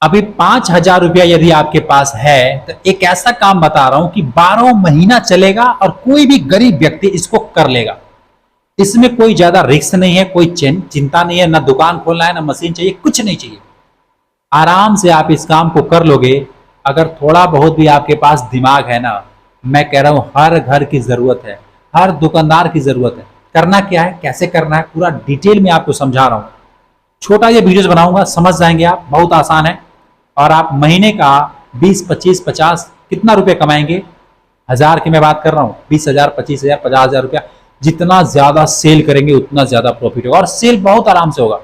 अभी 5,000 रुपया यदि आपके पास है तो एक ऐसा काम बता रहा हूं कि 12 महीना चलेगा और कोई भी गरीब व्यक्ति इसको कर लेगा। इसमें कोई ज्यादा रिस्क नहीं है, कोई चिंता नहीं है, ना दुकान खोलना है, ना मशीन चाहिए, कुछ नहीं चाहिए। आराम से आप इस काम को कर लोगे। अगर थोड़ा बहुत भी आपके पास दिमाग है ना, मैं कह रहा हूं हर घर की जरूरत है, हर दुकानदार की जरूरत है। करना क्या है, कैसे करना है, पूरा डिटेल में आपको समझा रहा हूं। छोटा ये वीडियोस बनाऊंगा, समझ जाएंगे आप, बहुत आसान है। और आप महीने का 20, 25, 50 कितना रुपए कमाएंगे? हजार की मैं बात कर रहा हूं, 20,000, 25,000, 50,000 रुपया। जितना ज्यादा सेल करेंगे उतना ज्यादा प्रॉफिट होगा, और सेल बहुत आराम से होगा।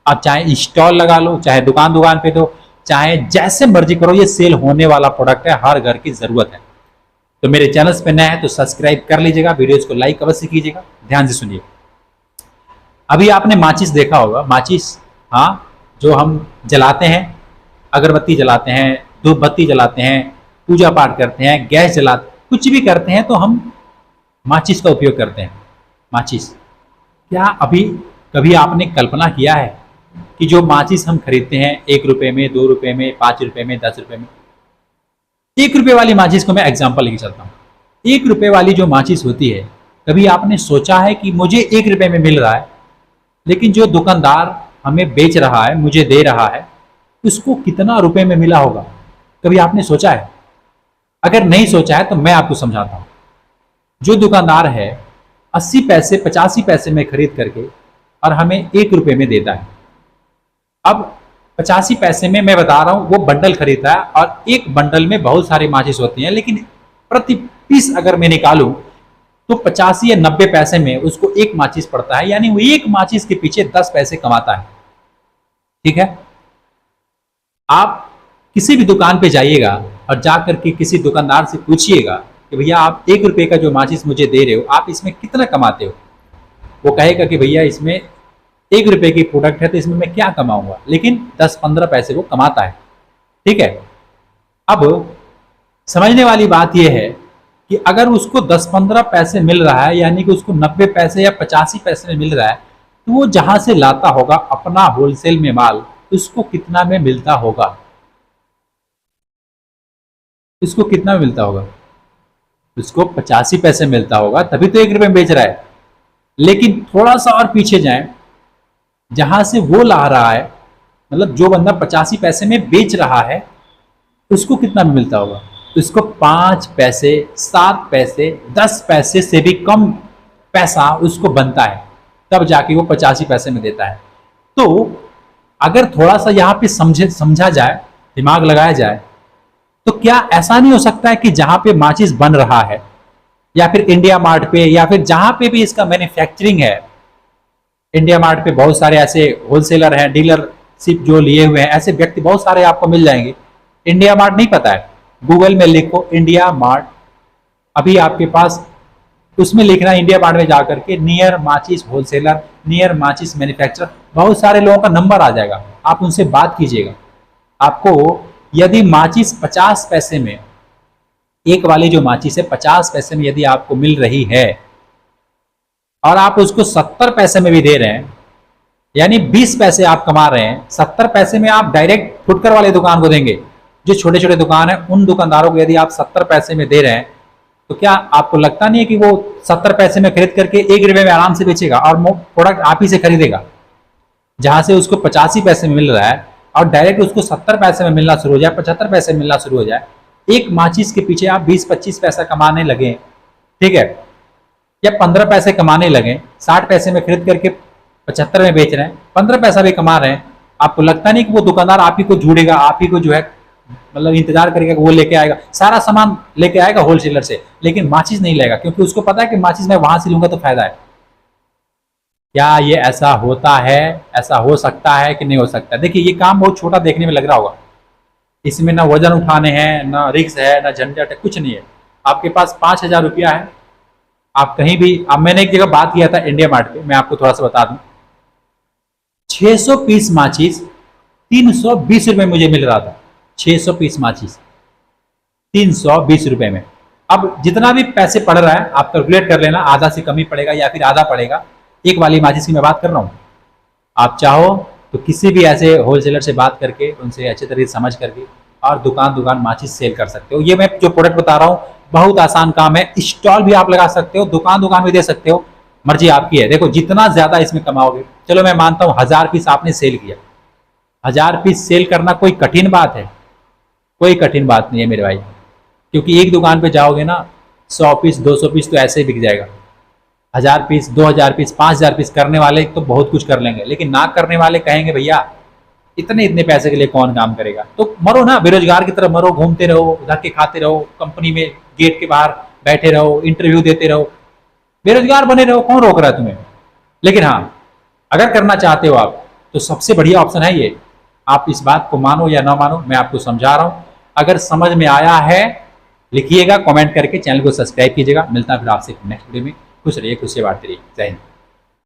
आप चाहे स्टॉल लगा लो, चाहे दुकान दुकान पे दो, चाहे जैसे मर्जी करो, ये सेल होने वाला प्रोडक्ट है, हर घर की जरूरत है। तो मेरे चैनल पे नए हैं तो सब्सक्राइब कर लीजिएगा, वीडियोस को लाइक अवश्य कीजिएगा। ध्यान से सुनिए। अभी आपने माचिस देखा होगा, माचिस, हाँ, जो हम जलाते हैं, अगरबत्ती जलाते हैं, धूप बत्ती जलाते हैं, पूजा पाठ करते हैं, गैस जलाते, कुछ भी करते हैं तो हम माचिस का उपयोग करते हैं। माचिस, क्या अभी कभी आपने कल्पना किया है कि जो माचिस हम खरीदते हैं 1 रुपए में, 2 रुपए में, 5 रुपए में, 10 रुपए में, 1 रुपए वाली माचिस को मैं एग्जाम्पल लेके चलता हूँ। 1 रुपए वाली जो माचिस होती है, कभी आपने सोचा है कि मुझे 1 रुपए में मिल रहा है, लेकिन जो दुकानदार हमें बेच रहा है, मुझे दे रहा है, उसको कितना रुपए में मिला होगा? कभी आपने सोचा है? अगर नहीं सोचा है तो मैं आपको समझाता हूं। जो दुकानदार है 80 पैसे, 85 पैसे में खरीद करके और हमें 1 रुपए में देता है। अब 85 पैसे में मैं बता रहा हूं, वो बंडल खरीदता है और एक बंडल में बहुत सारी माचिस होती हैं, लेकिन प्रति पीस अगर मैं निकालूं तो 85 या 90 पैसे में उसको एक माचिस पड़ता है, यानी वो एक माचिस के पीछे 10 पैसे कमाता है। ठीक है? आप किसी भी दुकान पे जाइएगा और जाकर के किसी दुकानदार से पूछिएगा कि भैया आप 1 रुपए का जो माचिस मुझे दे रहे हो, आप इसमें कितना कमाते हो? वो कहेगा कि भैया इसमें 1 रुपए की प्रोडक्ट है तो इसमें मैं क्या कमाऊंगा, लेकिन 10-15 पैसे वो कमाता है। ठीक है? अब समझने वाली बात यह है कि अगर उसको 10-15 पैसे मिल रहा है, यानी कि उसको 90 पैसे या 85 पैसे में मिल रहा है, तो वो जहां से लाता होगा अपना होलसेल में माल, उसको कितना में मिलता होगा? इसको कितना मिलता होगा? उसको 85 पैसे मिलता होगा, तभी तो 1 रुपए में बेच रहा है। लेकिन थोड़ा सा और पीछे जाएं, जहां से वो ला रहा है, मतलब जो बंदा 85 पैसे में बेच रहा है, उसको कितना में मिलता होगा? उसको 5 पैसे, 7 पैसे, 10 पैसे से भी कम पैसा उसको बनता है, तब जाके वो 85 पैसे में देता है। तो अगर थोड़ा सा यहाँ पे समझा जाए, दिमाग लगाया जाए, तो क्या ऐसा नहीं हो सकता है कि जहां पे माचिस बन रहा है, या फिर इंडिया मार्ट पे, या फिर जहां पे भी इसका मैन्युफैक्चरिंग है, इंडिया मार्ट पे बहुत सारे ऐसे होलसेलर हैं, डीलरशिप जो लिए हुए हैं, ऐसे व्यक्ति बहुत सारे आपको मिल जाएंगे। इंडिया मार्ट नहीं पता है? गूगल में लिखो इंडिया मार्ट, अभी आपके पास उसमें लिखना इंडिया मार्ट में जाकर के नियर माचिस होलसेलर, नियर माचिस मैन्युफैक्चरर, बहुत सारे लोगों का नंबर आ जाएगा। आप उनसे बात कीजिएगा। आपको यदि माचिस 50 पैसे में, एक वाली जो माचिस है 50 पैसे में यदि आपको मिल रही है, और आप उसको 70 पैसे में भी दे रहे हैं, यानी 20 पैसे आप कमा रहे हैं, 70 पैसे में आप डायरेक्ट फुटकर वाले दुकान को देंगे। जो छोटे छोटे दुकान है उन दुकानदारों को यदि आप 70 पैसे में दे रहे हैं, तो क्या आपको लगता नहीं है कि वो 70 पैसे में खरीद करके 1 रुपए में आराम से बेचेगा और प्रोडक्ट आप ही से खरीदेगा? जहां से उसको 85 पैसे में मिल रहा है और डायरेक्ट उसको 70 पैसे में मिलना शुरू हो जाए, 75 पैसे में मिलना शुरू हो जाए, एक माचिस के पीछे आप 20-25 पैसा कमाने लगे, ठीक है, या 15 पैसे कमाने लगे, 60 पैसे में खरीद करके 75 में बेच रहे हैं, 15 पैसा भी कमा रहे हैं, आपको लगता नहीं कि वो दुकानदार आप ही को जोड़ेगा, आप ही को जो है मतलब इंतजार करेगा कि वो लेके आएगा, सारा सामान लेके आएगा होलसेलर से, लेकिन माचिस नहीं लेगा, क्योंकि उसको पता है कि माचिस मैं वहां से लूंगा तो फायदा है। क्या ये ऐसा होता है? ऐसा हो सकता है कि नहीं हो सकता? देखिए, ये काम बहुत छोटा देखने में लग रहा होगा, इसमें ना वजन उठाने हैं, ना रिक्स है, ना झंझट है, कुछ नहीं है। आपके पास 5,000 रुपया है, आप कहीं भी, अब मैंने एक जगह बात किया था इंडिया मार्ट पे, मैं आपको थोड़ा सा बता दूं, 600 पीस माचिस 320 रुपए मुझे मिल रहा था। 600 पीस माचिस 320 रुपए में। अब जितना भी पैसे पड़ रहा है आप कैलकुलेट कर लेना, आधा से कम ही पड़ेगा या फिर आधा पड़ेगा। एक वाली माचिस की मैं बात कर रहा हूं, आप चाहो तो किसी भी ऐसे होलसेलर से बात करके उनसे अच्छे तरीके से समझ करके और दुकान माचिस सेल कर सकते हो। ये मैं जो प्रोडक्ट बता रहा हूँ बहुत आसान काम है। स्टॉल भी आप लगा सकते हो, दुकान भी दे सकते हो, मर्जी आपकी है। देखो जितना ज्यादा इसमें कमाओगे, चलो मैं मानता हूँ 1000 पीस आपने सेल किया, 1000 पीस सेल करना कोई कठिन बात है? कोई कठिन बात नहीं है मेरे भाई, क्योंकि एक दुकान पे जाओगे ना 100 पीस 200 पीस तो ऐसे ही बिक जाएगा। 1000 पीस 2000 पीस 5000 पीस करने वाले तो बहुत कुछ कर लेंगे, लेकिन ना करने वाले कहेंगे भैया इतने पैसे के लिए कौन काम करेगा। तो मरो ना, बेरोजगार की तरह मरो, घूमते रहो, धक्के खाते रहो, कंपनी में गेट के बाहर बैठे रहो, इंटरव्यू देते रहो, बेरोजगार बने रहो, कौन रोक रहा है तुम्हें। लेकिन हाँ, अगर करना चाहते हो आप तो सबसे बढ़िया ऑप्शन है ये। आप इस बात को मानो या ना मानो, मैं आपको समझा रहा हूं। अगर समझ में आया है लिखिएगा कमेंट करके, चैनल को सब्सक्राइब कीजिएगा। मिलता है फिर आपसे नेक्स्ट वीडियो में। खुश रहिए, खुश से बात करिए। जय हिंद।